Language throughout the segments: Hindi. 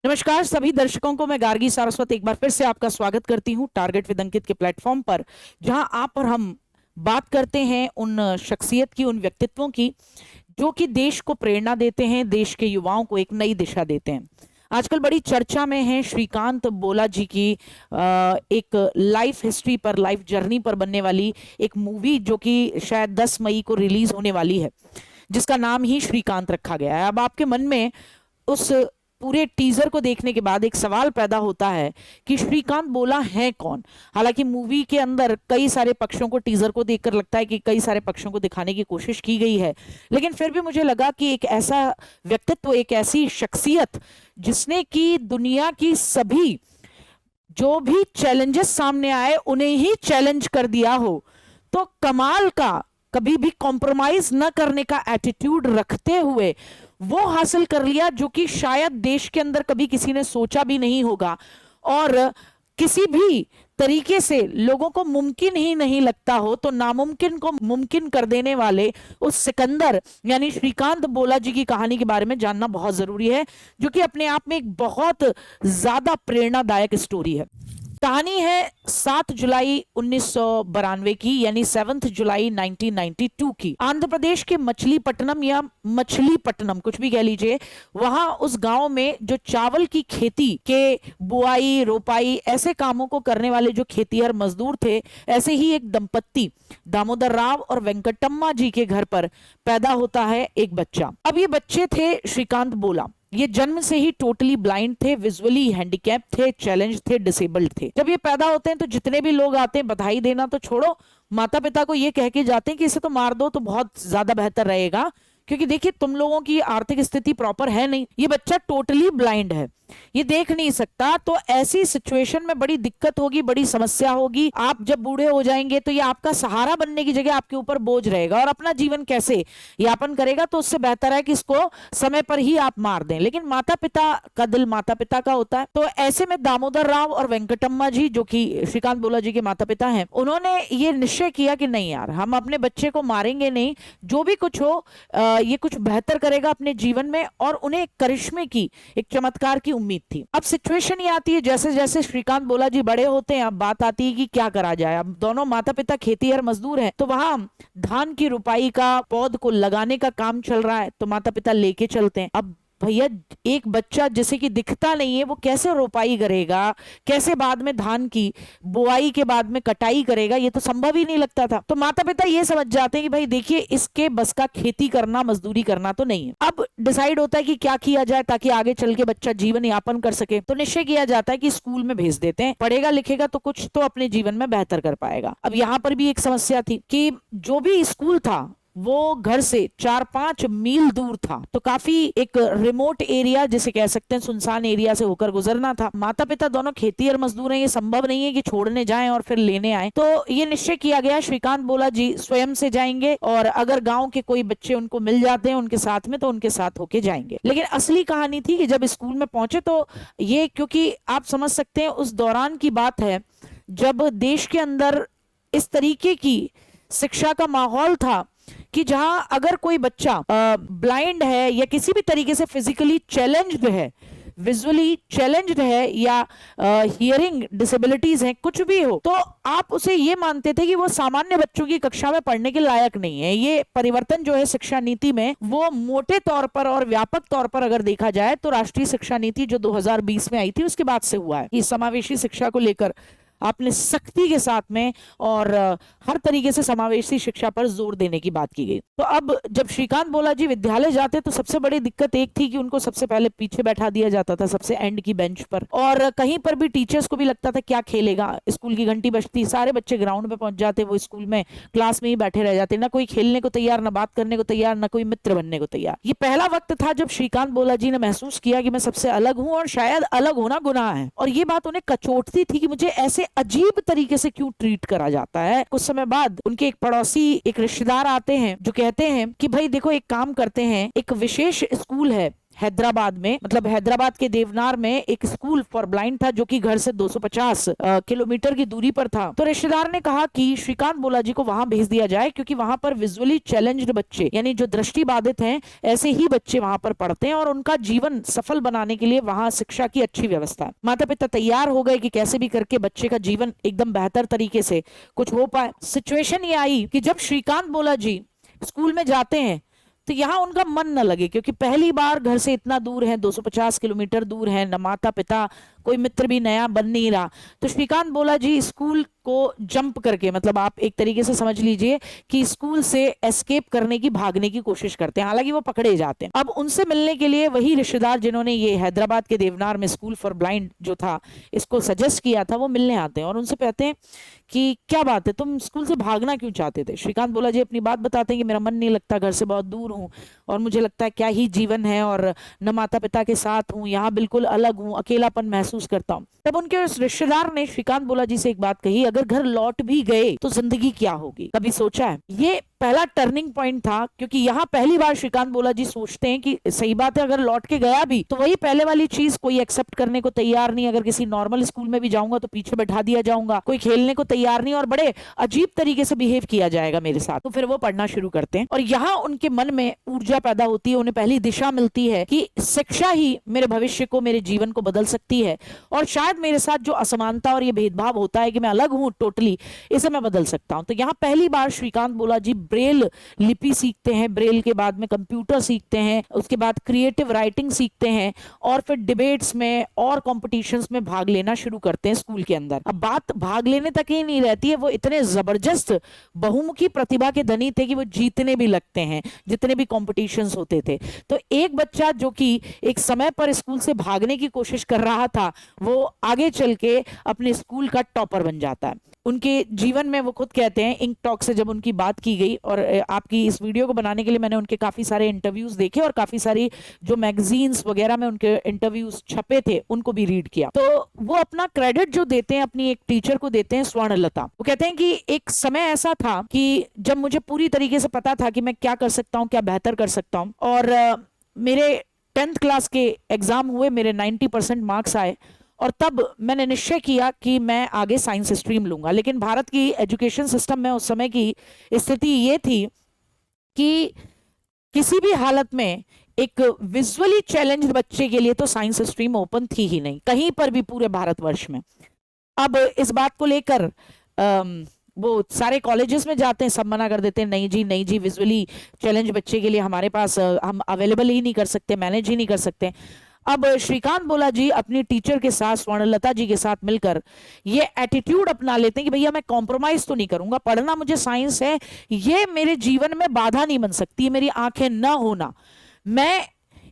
नमस्कार सभी दर्शकों को मैं गार्गी सारस्वत एक बार फिर से आपका स्वागत करती हूं टारगेट विद अंकित के प्लेटफॉर्म पर, जहां आप और हम बात करते हैं उन शख्सियत की, उन व्यक्तित्वों की जो कि देश को प्रेरणा देते हैं, देश के युवाओं को एक नई दिशा देते हैं। आजकल बड़ी चर्चा में है श्रीकांत बोला जी की एक लाइफ हिस्ट्री पर, लाइफ जर्नी पर बनने वाली एक मूवी जो कि शायद 10 मई को रिलीज होने वाली है, जिसका नाम ही श्रीकांत रखा गया है। अब आपके मन में उस पूरे टीजर को देखने के बाद एक सवाल पैदा होता है कि श्रीकांत बोला है कौन। हालांकि मूवी के अंदर कई सारे पक्षों को, टीजर को देखकर लगता है कि कई सारे पक्षों को दिखाने की कोशिश की गई है, लेकिन फिर भी मुझे लगा कि एक ऐसा व्यक्तित्व, एक ऐसी शख्सियत जिसने की दुनिया की सभी जो भी चैलेंजेस सामने आए उन्हें ही चैलेंज कर दिया हो, तो कमाल का, कभी भी कॉम्प्रोमाइज न करने का एटीट्यूड रखते हुए वो हासिल कर लिया जो कि शायद देश के अंदर कभी किसी ने सोचा भी नहीं होगा और किसी भी तरीके से लोगों को मुमकिन ही नहीं लगता हो, तो नामुमकिन को मुमकिन कर देने वाले उस सिकंदर यानी श्रीकांत बोला जी की कहानी के बारे में जानना बहुत जरूरी है, जो कि अपने आप में एक बहुत ज्यादा प्रेरणादायक स्टोरी है। कहानी है 7 जुलाई 1992 की, यानी 7 जुलाई 1992 की। आंध्र प्रदेश के मछलीपट्टनम या मछलीपट्टनम कुछ भी कह लीजिए, वहां उस गांव में जो चावल की खेती के बुआई, रोपाई, ऐसे कामों को करने वाले जो खेतीहर मजदूर थे, ऐसे ही एक दंपत्ति दामोदर राव और वेंकटम्मा जी के घर पर पैदा होता है एक बच्चा। अब ये बच्चे थे श्रीकांत बोला। ये जन्म से ही टोटली ब्लाइंड थे, विजुअली हैंडीकैप थे, चैलेंज थे, डिसेबल्ड थे। जब ये पैदा होते हैं तो जितने भी लोग आते हैं, बधाई देना तो छोड़ो, माता पिता को ये कह के जाते हैं कि इसे तो मार दो तो बहुत ज्यादा बेहतर रहेगा, क्योंकि देखिए तुम लोगों की आर्थिक स्थिति प्रॉपर है नहीं, ये बच्चा टोटली ब्लाइंड है, ये देख नहीं सकता। तो ऐसी सिचुएशन में बड़ी दिक्कत होगी, बड़ी समस्या होगी। आप जब बूढ़े हो जाएंगे तो ये आपका सहारा बनने की जगह आपके ऊपर बोझ रहेगा और अपना जीवन कैसे यापन करेगा, तो उससे बेहतर है कि इसको समय पर ही आप मार दें। लेकिन माता पिता का दिल माता पिता का होता है, तो ऐसे में दामोदर राव और वेंकटम्मा जी, जो कि श्रीकांत बोला जी के माता पिता हैं, उन्होंने ये निश्चय किया कि नहीं यार, हम अपने बच्चे को मारेंगे नहीं, जो भी कुछ हो ये कुछ बेहतर करेगा अपने जीवन में, और उन्हें एक करिश्मे की, एक चमत्कार की उम्मीद थी। अब सिचुएशन ये आती है, जैसे जैसे श्रीकांत बोला जी बड़े होते हैं, अब बात आती है कि क्या करा जाए। अब दोनों माता पिता खेतीहर मजदूर हैं, तो वहां धान की रुपाई का, पौध को लगाने का काम चल रहा है, तो माता पिता लेके चलते हैं। अब भैया एक बच्चा जिसे कि दिखता नहीं है, वो कैसे रोपाई करेगा, कैसे बाद में धान की बुआई के बाद में कटाई करेगा, ये तो संभव ही नहीं लगता था। तो माता पिता ये समझ जाते हैं कि भाई देखिए इसके बस का खेती करना, मजदूरी करना तो नहीं है। अब डिसाइड होता है कि क्या किया जाए ताकि आगे चल के बच्चा जीवन यापन कर सके। तो निश्चय किया जाता है कि स्कूल में भेज देते हैं, पढ़ेगा लिखेगा तो कुछ तो अपने जीवन में बेहतर कर पाएगा। अब यहाँ पर भी एक समस्या थी कि जो भी स्कूल था वो घर से 4-5 मील दूर था, तो काफी एक रिमोट एरिया जिसे कह सकते हैं, सुनसान एरिया से होकर गुजरना था। माता पिता दोनों खेतीहर मजदूर हैं, ये संभव नहीं है कि छोड़ने जाएं और फिर लेने आए। तो ये निश्चय किया गया श्रीकांत बोला जी स्वयं से जाएंगे, और अगर गांव के कोई बच्चे उनको मिल जाते हैं उनके साथ में, तो उनके साथ होके जाएंगे। लेकिन असली कहानी थी कि जब स्कूल में पहुंचे तो ये, क्योंकि आप समझ सकते हैं उस दौरान की बात है जब देश के अंदर इस तरीके की शिक्षा का माहौल था कि जहां अगर कोई बच्चा ब्लाइंड है या किसी भी तरीके से फिजिकली चैलेंज्ड है, विजुअली चैलेंज्ड है, या हियरिंग डिसेबिलिटीज हैं, कुछ भी हो, तो आप उसे ये मानते थे कि वो सामान्य बच्चों की कक्षा में पढ़ने के लायक नहीं है। ये परिवर्तन जो है शिक्षा नीति में, वो मोटे तौर पर और व्यापक तौर पर अगर देखा जाए तो राष्ट्रीय शिक्षा नीति जो 2020 में आई थी उसके बाद से हुआ है। इस समावेशी शिक्षा को लेकर आपने सख्ती के साथ में और हर तरीके से समावेशी शिक्षा पर जोर देने की बात की गई। तो अब जब श्रीकांत बोला जी विद्यालय जाते तो सबसे बड़ी दिक्कत एक थी कि उनको सबसे पहले पीछे बैठा दिया जाता था, सबसे एंड की बेंच पर, और कहीं पर भी टीचर्स को भी लगता था क्या खेलेगा। स्कूल की घंटी बजती, सारे बच्चे ग्राउंड पे पहुंच जाते, वो स्कूल में क्लास में ही बैठे रह जाते, ना कोई खेलने को तैयार, ना बात करने को तैयार, ना कोई मित्र बनने को तैयार। ये पहला वक्त था जब श्रीकांत बोला जी ने महसूस किया कि मैं सबसे अलग हूं और शायद अलग होना गुनाह है, और ये बात उन्हें कचोटती थी कि मुझे ऐसे अजीब तरीके से क्यों ट्रीट करा जाता है। कुछ समय बाद उनके एक पड़ोसी, एक रिश्तेदार आते हैं जो कहते हैं कि भाई देखो एक काम करते हैं, एक विशेष स्कूल है हैदराबाद में, मतलब हैदराबाद के देवनार में एक स्कूल फॉर ब्लाइंड था जो कि घर से 250 किलोमीटर की दूरी पर था। तो रिश्तेदार ने कहा कि श्रीकांत बोलाजी को वहां भेज दिया जाए क्योंकि वहां पर विजुअली चैलेंज्ड बच्चे, यानी जो दृष्टि बाधित हैं, ऐसे ही बच्चे वहां पर पढ़ते हैं और उनका जीवन सफल बनाने के लिए वहां शिक्षा की अच्छी व्यवस्था है। माता पिता तैयार हो गए कि कैसे भी करके बच्चे का जीवन एकदम बेहतर तरीके से कुछ हो पाए। सिचुएशन ये आई कि जब श्रीकांत बोलाजी स्कूल में जाते हैं तो यहाँ उनका मन न लगे, क्योंकि पहली बार घर से इतना दूर है, 250 किलोमीटर दूर है, न माता पिता, कोई मित्र भी नया बन नहीं रहा। तो श्रीकांत बोलाजी स्कूल को जंप करके, मतलब आप एक तरीके से समझ लीजिए कि स्कूल से एस्केप करने की, भागने की कोशिश करते हैं, हालांकि वो पकड़े जाते हैं। अब उनसे मिलने के लिए वही रिश्तेदार जिन्होंने ये हैदराबाद के देवनार में स्कूल फॉर ब्लाइंड जो था इसको सजेस्ट किया था, वो मिलने आते हैं और उनसे कहते हैं कि क्या बात है, तुम स्कूल से भागना क्यों चाहते थे? श्रीकांत बोलाजी अपनी बात बताते हैं कि मेरा मन नहीं लगता, घर से बहुत दूर हूँ और मुझे लगता है क्या ही जीवन है, और न माता पिता के साथ हूँ, यहाँ बिल्कुल अलग हूँ, अकेलापन महसूस करता हूँ। तब उनके उस रिश्तेदार ने श्रीकांत बोलाजी से एक बात कही, अगर घर लौट भी गए तो जिंदगी क्या होगी? कभी सोचा है? ये पहला टर्निंग पॉइंट था, क्योंकि यहाँ पहली बार श्रीकांत बोलाजी सोचते हैं कि सही बात है, अगर लौट के गया भी तो वही पहले वाली चीज, कोई एक्सेप्ट करने को तैयार नहीं। अगर किसी नॉर्मल स्कूल में भी जाऊंगा तो पीछे बैठा दिया जाऊंगा, कोई खेलने को तैयार नहीं और बड़े अजीब तरीके से बिहेव किया जाएगा मेरे साथ। तो फिर वो पढ़ना शुरू करते हैं और यहाँ उनके मन में ऊर्जा पैदा होती है, उन्हें पहली दिशा मिलती है कि शिक्षा ही मेरे भविष्य को, मेरे जीवन को बदल सकती है और शायद मेरे साथ जो असमानता और ये भेदभाव होता है कि मैं अलग हूं टोटली, इसे मैं बदल सकता हूं। तो यहाँ पहली बार श्रीकांत बोलाजी ब्रेल लिपि सीखते हैं, ब्रेल के बाद में कंप्यूटर सीखते हैं, उसके बाद क्रिएटिव राइटिंग सीखते हैं और फिर डिबेट्स में और कॉम्पिटिशन्स में भाग लेना शुरू करते हैं स्कूल के अंदर। अब बात भाग लेने तक ही नहीं रहती है, वो इतने जबरदस्त बहुमुखी प्रतिभा के धनी थे कि वो जीतने भी लगते हैं जितने भी कॉम्पिटिशन्स होते थे। तो एक बच्चा जो कि एक समय पर स्कूल से भागने की कोशिश कर रहा था, वो आगे चल के अपने स्कूल का टॉपर बन जाता है। उनके जीवन में वो खुद कहते हैं, इंक टॉक से जब उनकी बात की गई, और आपकी इस वीडियो को बनाने के लिए मैंने उनके काफी सारे इंटरव्यूज देखे और काफी सारी जो मैगजीन्स वगैरह में उनके इंटरव्यूज छपे थे उनको भी रीड किया। तो वो अपना क्रेडिट जो देते हैं अपनी एक टीचर को देते हैं, स्वर्णलता। वो कहते हैं कि एक समय ऐसा था कि जब मुझे पूरी तरीके से पता था कि मैं क्या कर सकता हूँ, क्या बेहतर कर सकता हूँ, और मेरे 10th क्लास के एग्जाम हुए, मेरे 90% मार्क्स आए और तब मैंने निश्चय किया कि मैं आगे साइंस स्ट्रीम लूंगा। लेकिन भारत की एजुकेशन सिस्टम में उस समय की स्थिति ये थी कि किसी भी हालत में एक विजुअली चैलेंज्ड बच्चे के लिए तो साइंस स्ट्रीम ओपन थी ही नहीं, कहीं पर भी पूरे भारतवर्ष में। अब इस बात को लेकर वो सारे कॉलेजेस में जाते हैं, सब मना कर देते हैं, नहीं जी नहीं जी, विजुअली चैलेंज बच्चे के लिए हमारे पास हम अवेलेबल ही नहीं कर सकते, मैनेज ही नहीं कर सकते। अब श्रीकांत बोलाजी अपनी टीचर के साथ, स्वर्णलता जी के साथ मिलकर ये एटीट्यूड अपना लेते हैं कि भैया मैं कॉम्प्रोमाइज तो नहीं करूंगा, पढ़ना मुझे साइंस है, ये मेरे जीवन में बाधा नहीं बन सकती, मेरी आंखें न होना, मैं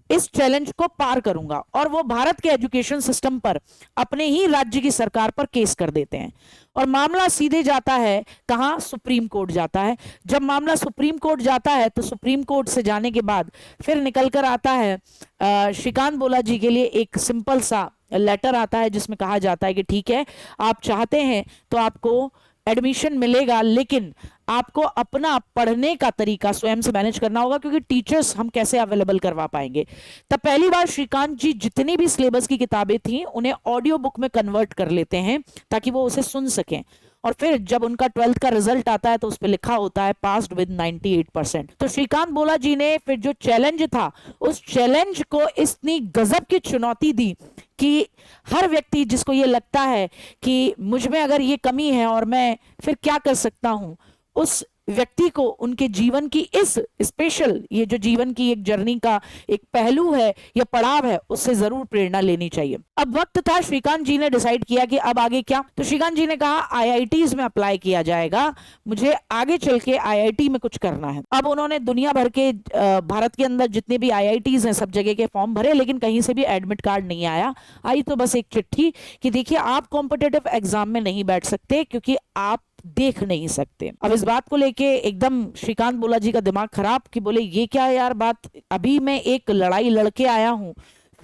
इस चैलेंज को पार करूंगा। और वो भारत के एजुकेशन सिस्टम पर, अपने ही राज्य की सरकार पर केस कर देते हैं और मामला सीधे जाता है कहां? सुप्रीम कोर्ट जाता है। जब मामला सुप्रीम कोर्ट जाता है तो सुप्रीम कोर्ट से जाने के बाद फिर निकल कर आता है श्रीकांत बोलाजी के लिए एक सिंपल सा लेटर आता है जिसमें कहा जाता है कि ठीक है, आप चाहते हैं तो आपको एडमिशन मिलेगा, लेकिन आपको अपना पढ़ने का तरीका स्वयं से मैनेज करना होगा, क्योंकि टीचर्स हम कैसे अवेलेबल करवा पाएंगे। तब पहली बार श्रीकांत जी जितनी भी सिलेबस की किताबें थी उन्हें ऑडियो बुक में कन्वर्ट कर लेते हैं ताकि वो उसे सुन सकें। और फिर जब उनका 12th का रिजल्ट आता है तो उस पर लिखा होता है पास्ड विद 98%। तो श्रीकांत बोलाजी ने फिर जो चैलेंज था, उस चैलेंज को इतनी गजब की चुनौती दी कि हर व्यक्ति जिसको ये लगता है कि मुझ में अगर ये कमी है और मैं फिर क्या कर सकता हूं, उस व्यक्ति को उनके जीवन की इस स्पेशल, ये जो जीवन की एक जर्नी का एक पहलू है या पड़ाव है, उससे जरूर प्रेरणा लेनी चाहिए। अब वक्त था, श्रीकांत जी ने डिसाइड किया कि अब आगे क्या। तो श्रीकांत जी ने कहा आईआईटीज में अप्लाई किया जाएगा, मुझे आगे चल के आईआईटी में कुछ करना है। अब उन्होंने दुनिया भर के भारत के अंदर जितने भी आईआईटीज हैं सब जगह के फॉर्म भरे, लेकिन कहीं से भी एडमिट कार्ड नहीं आया। आई तो बस एक चिट्ठी कि देखिए आप कॉम्पिटिटिव एग्जाम में नहीं बैठ सकते क्योंकि आप देख नहीं सकते। अब इस बात को लेके एकदम श्रीकांत बोलाजी का दिमाग खराब कि बोले ये क्या यार बात, अभी मैं एक लड़ाई लड़के आया हूं,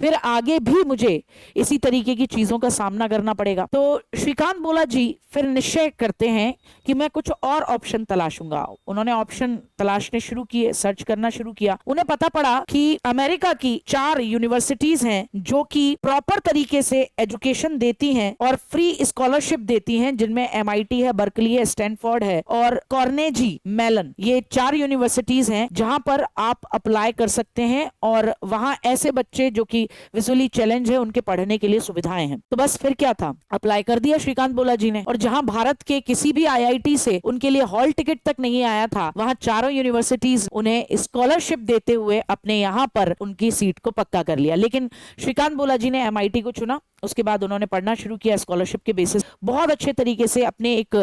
फिर आगे भी मुझे इसी तरीके की चीजों का सामना करना पड़ेगा। तो श्रीकांत बोला जी फिर निश्चय करते हैं कि मैं कुछ और ऑप्शन तलाशूंगा। उन्होंने ऑप्शन तलाशने शुरू किए, सर्च करना शुरू किया। उन्हें पता पड़ा कि अमेरिका की 4 यूनिवर्सिटीज हैं जो कि प्रॉपर तरीके से एजुकेशन देती हैं और फ्री स्कॉलरशिप देती हैं, जिनमें MIT है, बर्कली है, स्टैनफोर्ड है और कॉर्नेजी मेलन। ये 4 यूनिवर्सिटीज हैं जहां पर आप अप्लाई कर सकते हैं और वहां ऐसे बच्चे जो कि विजुअली चैलेंज है उनके पढ़ने के लिए सुविधाएं हैं। तो बस फिर क्या था, अप्लाई कर दिया श्रीकांत बोला जी ने। और जहां भारत के किसी भी IIT से उनके लिए हॉल टिकट तक नहीं आया था, वहां चारों यूनिवर्सिटीज उन्हें स्कॉलरशिप देते हुए अपने यहाँ पर उनकी सीट को पक्का कर लिया। लेकिन श्रीकांत बोला जी ने MIT को चुना। उसके बाद उन्होंने पढ़ना शुरू किया स्कॉलरशिप के बेसिस। बहुत अच्छे तरीके से अपने एक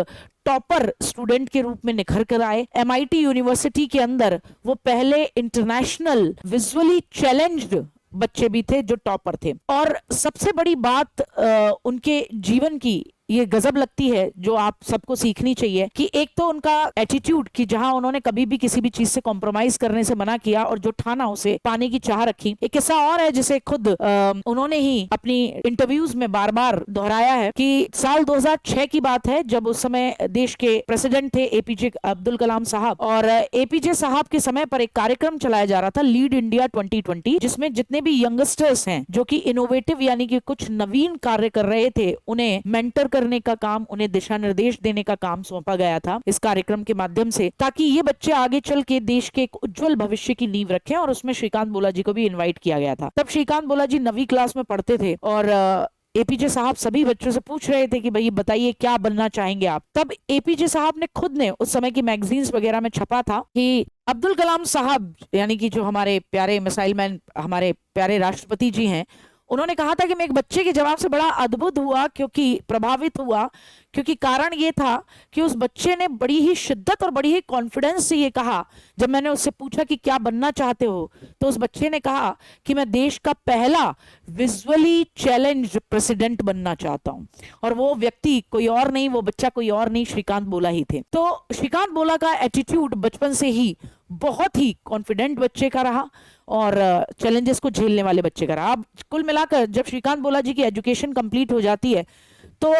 टॉपर स्टूडेंट के रूप में निखर कर आए। MIT यूनिवर्सिटी के अंदर वो पहले इंटरनेशनल विजुअली चैलेंज्ड बच्चे भी थे जो टॉपर थे। और सबसे बड़ी बात उनके जीवन की ये गजब लगती है जो आप सबको सीखनी चाहिए कि एक तो उनका एटीट्यूड कि जहां उन्होंने कभी भी किसी भी चीज से कॉम्प्रोमाइज करने से मना किया और जो ठाना उसे पाने की चाह रखी। एक किस्सा और है जिसे खुद उन्होंने ही अपनी इंटरव्यूज में बार बार दोहराया है कि साल 2006 की बात है जब उस समय देश के प्रेसिडेंट थे APJ अब्दुल कलाम साहब। और APJ साहब के समय पर एक कार्यक्रम चलाया जा रहा था लीड इंडिया 2020, जिसमें जितने भी यंगस्टर्स हैं जो कि इनोवेटिव यानी कि कुछ नवीन कार्य कर रहे थे, उन्हें मेंटर करने का काम, उन्हें दिशा निर्देश देने का काम सौंपा गया था इस कार्यक्रम के माध्यम से, ताकि ये बच्चे आगे चल के देश के एक उज्जवल भविष्य की नींव रखें। और उसमें श्रीकांत बोला जी को भी इनवाइट किया गया था। तब श्रीकांत बोला जी 9वीं क्लास में पढ़ते थे और APJ साहब सभी बच्चों से पूछ रहे थे कि भाई बताइए क्या बनना चाहेंगे आप। तब APJ साहब ने खुद ने उस समय की मैगजीन्स वगैरह में छपा था कि अब्दुल कलाम साहब यानी कि जो हमारे प्यारे मिसाइल मैन, हमारे प्यारे राष्ट्रपति जी हैं, उन्होंने कहा था कि मैं एक बच्चे के जवाब से बड़ा अद्भुत हुआ, क्योंकि प्रभावित हुआ, क्योंकि कारण ये था कि उस बच्चे ने बड़ी ही शिद्दत और बड़ी ही कॉन्फिडेंस से ये कहा। जब मैंने उससे पूछा कि क्या बनना चाहते हो, तो उस बच्चे ने कहा कि मैं देश का पहला विजुअली चैलेंज्ड प्रेसिडेंट बनना चाहता हूं। और वो व्यक्ति कोई और नहीं, वो बच्चा कोई और नहीं, श्रीकांत बोला ही थे। तो श्रीकांत बोला का एटीट्यूड बचपन से ही बहुत ही कॉन्फिडेंट बच्चे का रहा और चैलेंजेस को झेलने वाले बच्चे का रहा। अब कुल मिलाकर जब श्रीकांत बोला जी की एजुकेशन कंप्लीट हो जाती है तो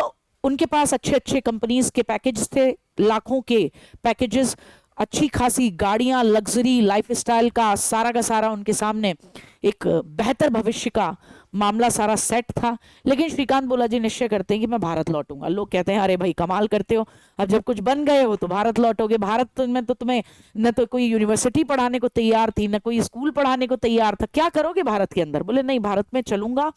उनके पास अच्छे अच्छे कंपनीज के पैकेज थे, लाखों के पैकेजेस, अच्छी खासी गाड़ियां, लग्जरी लाइफस्टाइल का सारा उनके सामने एक बेहतर भविष्य का मामला सारा सेट था। लेकिन श्रीकांत बोला जी निश्चय करते हैं कि मैं भारत लौटूंगा। लोग कहते हैं अरे भाई कमाल करते हो, अब जब कुछ बन गए हो तो भारत लौटोगे। भारत में तो तुम्हें न तो कोई यूनिवर्सिटी पढ़ाने को तैयार थी, न कोई स्कूल पढ़ाने को तैयार था, क्या करोगे भारत के अंदर? बोले नहीं, भारत में चलूंगा,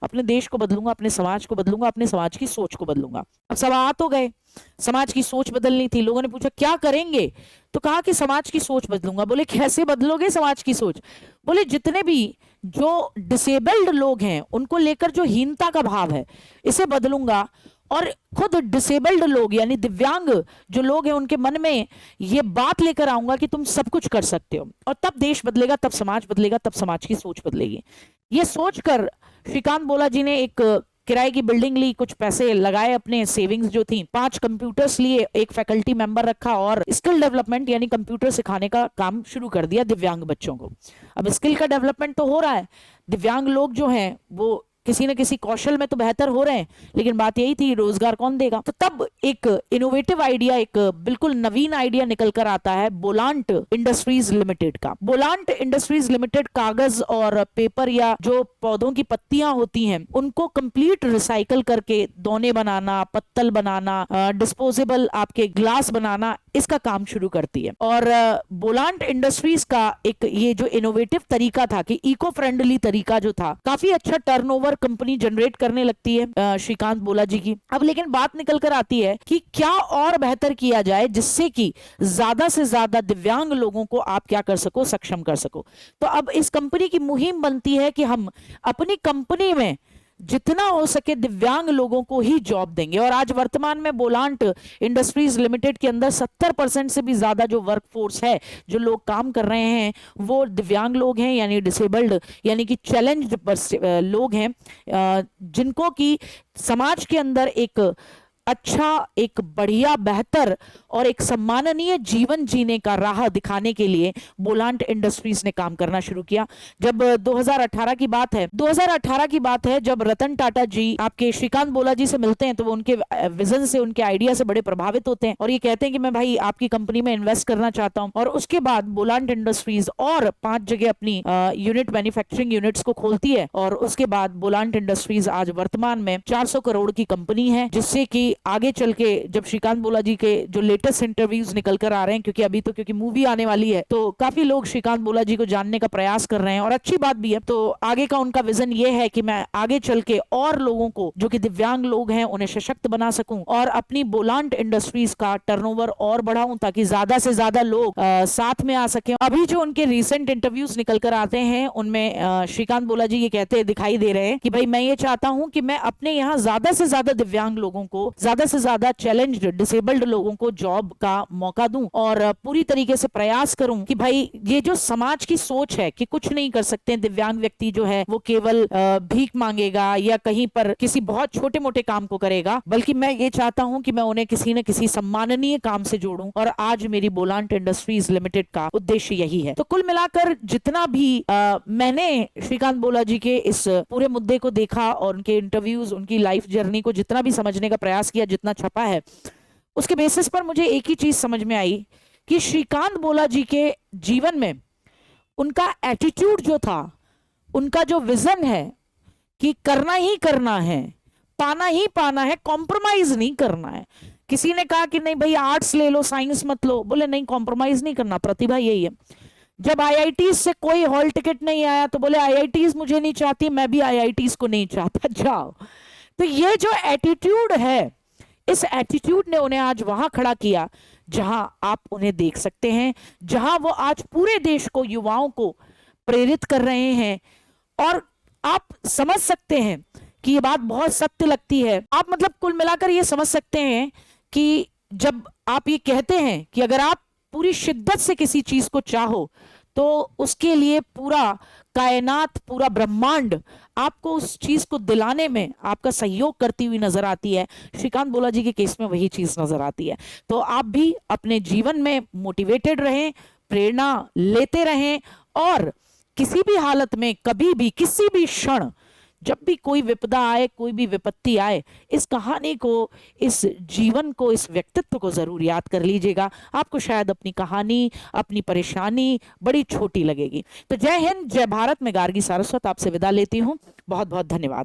अपने देश को बदलूंगा, अपने समाज को बदलूंगा, अपने समाज की सोच को बदलूंगा। अब सब आ तो गए, समाज की सोच बदलनी थी। लोगों ने पूछा क्या करेंगे, तो कहा कि समाज की सोच बदलूंगा। बोले कैसे बदलोगे समाज की सोच? बोले जितने भी जो डिसेबल्ड लोग हैं उनको लेकर जो हीनता का भाव है इसे बदलूंगा, और खुद डिसेबल्ड लोग यानी दिव्यांग जो लोग हैं उनके मन में ये बात लेकर आऊंगा कि तुम सब कुछ कर सकते हो। और तब देश बदलेगा, तब समाज बदलेगा, तब समाज की सोच बदलेगी। ये सोचकर श्रीकांत बोला जी ने एक किराए की बिल्डिंग ली, कुछ पैसे लगाए अपने सेविंग्स जो थी, 5 कंप्यूटर्स लिए, एक फैकल्टी मेंबर रखा और स्किल डेवलपमेंट यानी कंप्यूटर सिखाने का काम शुरू कर दिया दिव्यांग बच्चों को। अब स्किल का डेवलपमेंट तो हो रहा है, दिव्यांग लोग जो हैं वो किसी न किसी कौशल में तो बेहतर हो रहे हैं, लेकिन बात यही थी रोजगार कौन देगा। तो तब एक इनोवेटिव आइडिया, एक बिल्कुल नवीन आइडिया निकल कर आता है बोलांट इंडस्ट्रीज लिमिटेड का। बोलांट इंडस्ट्रीज लिमिटेड कागज और पेपर या जो पौधों की पत्तियां होती हैं उनको कंप्लीट रिसाइकल करके दोने बनाना, पत्तल बनाना, डिस्पोजेबल आपके ग्लास बनाना, इसका काम शुरू करती है। और बोलांट इंडस्ट्रीज का एक ये जो इनोवेटिव तरीका था कि इको फ्रेंडली तरीका जो था, काफी अच्छा टर्नओवर कंपनी जनरेट करने लगती है श्रीकांत बोला जी की। अब लेकिन बात निकल कर आती है कि क्या और बेहतर किया जाए जिससे कि ज्यादा से ज्यादा दिव्यांग लोगों को आप क्या कर सको, सक्षम कर सको। तो अब इस कंपनी की मुहिम बनती है कि हम अपनी कंपनी में जितना हो सके दिव्यांग लोगों को ही जॉब देंगे। और आज वर्तमान में बोलांट इंडस्ट्रीज लिमिटेड के अंदर 70% से भी ज्यादा जो वर्कफोर्स है, जो लोग काम कर रहे हैं, वो दिव्यांग लोग हैं यानी डिसेबल्ड यानी कि चैलेंज्ड लोग हैं, जिनको कि समाज के अंदर एक अच्छा, एक बढ़िया, बेहतर और एक सम्माननीय जीवन जीने का राह दिखाने के लिए बोलांट इंडस्ट्रीज ने काम करना शुरू किया। जब 2018 की बात है, 2018 की बात है, जब रतन टाटा जी आपके श्रीकांत बोला जी से मिलते हैं तो वो उनके विजन से, उनके आइडिया से बड़े प्रभावित होते हैं और ये कहते हैं कि मैं भाई आपकी कंपनी में इन्वेस्ट करना चाहता हूं। और उसके बाद बोलांट इंडस्ट्रीज और 5 जगह अपनी यूनिट, मैन्युफैक्चरिंग यूनिट्स को खोलती है और उसके बाद बोलांट इंडस्ट्रीज आज वर्तमान में 400 करोड़ की कंपनी है, जिससे कि आगे चल के जब श्रीकांत बोला जी के जो लेटेस्ट इंटरव्यूज निकल कर आ रहे हैं, क्योंकि अभी तो क्योंकि मूवी आने वाली है तो काफी लोग श्रीकांत बोला जी को जानने का प्रयास कर रहे हैं और अच्छी बात भी है। तो आगे का उनका विजन ये है कि मैं आगे चल के और लोगों को, जो कि दिव्यांग लोग हैं, उन्हें सशक्त बना सकूं और अपनी बोलांट इंडस्ट्रीज का टर्नओवर और बढ़ाऊं ताकि ज्यादा से ज्यादा लोग साथ में आ सकें। अभी जो उनके रिसेंट इंटरव्यूज निकल कर आते हैं उनमें श्रीकांत बोला जी ये कहते दिखाई दे रहे हैं कि भाई मैं ये चाहता हूं कि मैं अपने यहाँ ज्यादा से ज्यादा दिव्यांग लोगों को, ज्यादा से ज्यादा चैलेंज्ड, डिसेबल्ड लोगों को जॉब का मौका दूं और पूरी तरीके से प्रयास करूं कि भाई ये जो समाज की सोच है कि कुछ नहीं कर सकते, दिव्यांग व्यक्ति जो है वो केवल भीख मांगेगा या कहीं पर किसी बहुत छोटे मोटे काम को करेगा, बल्कि मैं ये चाहता हूं कि मैं उन्हें किसी न किसी सम्माननीय काम से जोड़ूं और आज मेरी बोलांट इंडस्ट्रीज लिमिटेड का उद्देश्य यही है। तो कुल मिलाकर जितना भी मैंने श्रीकांत बोला जी के इस पूरे मुद्दे को देखा और उनके इंटरव्यूज, उनकी लाइफ जर्नी को जितना भी समझने का प्रयास किया, जितना छपा है, उसके बेसिस पर मुझे एक ही चीज समझ में आई कि श्रीकांत बोला जी के जीवन में उनका एटीट्यूड जो था, उनका जो विजन है कि करना ही करना है, पाना ही पाना है, कॉम्प्रोमाइज नहीं करना है। किसी ने कहा कि नहीं भाई आर्ट्स ले लो, साइंस मत लो, बोले नहीं, कॉम्प्रोमाइज नहीं करना, प्रतिभा यही है। जब आईआईटीज से कोई हॉल टिकट नहीं आया तो बोले आईआईटीज मुझे नहीं चाहती, मैं भी आईआईटीज को नहीं चाहता, जाओ। तो ये जो एटीट्यूड है, इस एटीट्यूड ने उन्हें आज वहां खड़ा किया जहां आप उन्हें देख सकते हैं, जहां वो आज पूरे देश को, युवाओं को प्रेरित कर रहे हैं। और आप समझ सकते हैं कि ये बात बहुत सत्य लगती है। आप मतलब कुल मिलाकर ये समझ सकते हैं कि जब आप ये कहते हैं कि अगर आप पूरी शिद्दत से किसी चीज को चाहो तो उसके लिए पूरा कायनात, पूरा ब्रह्मांड आपको उस चीज को दिलाने में आपका सहयोग करती हुई नजर आती है। श्रीकांत बोला जी के केस में वही चीज नजर आती है। तो आप भी अपने जीवन में मोटिवेटेड रहें, प्रेरणा लेते रहें और किसी भी हालत में, कभी भी, किसी भी क्षण, जब भी कोई विपदा आए, कोई भी विपत्ति आए, इस कहानी को, इस जीवन को, इस व्यक्तित्व को जरूर याद कर लीजिएगा। आपको शायद अपनी कहानी, अपनी परेशानी बड़ी छोटी लगेगी। तो जय हिंद, जय भारत। मैं गार्गी सारस्वत आपसे विदा लेती हूं। बहुत बहुत धन्यवाद।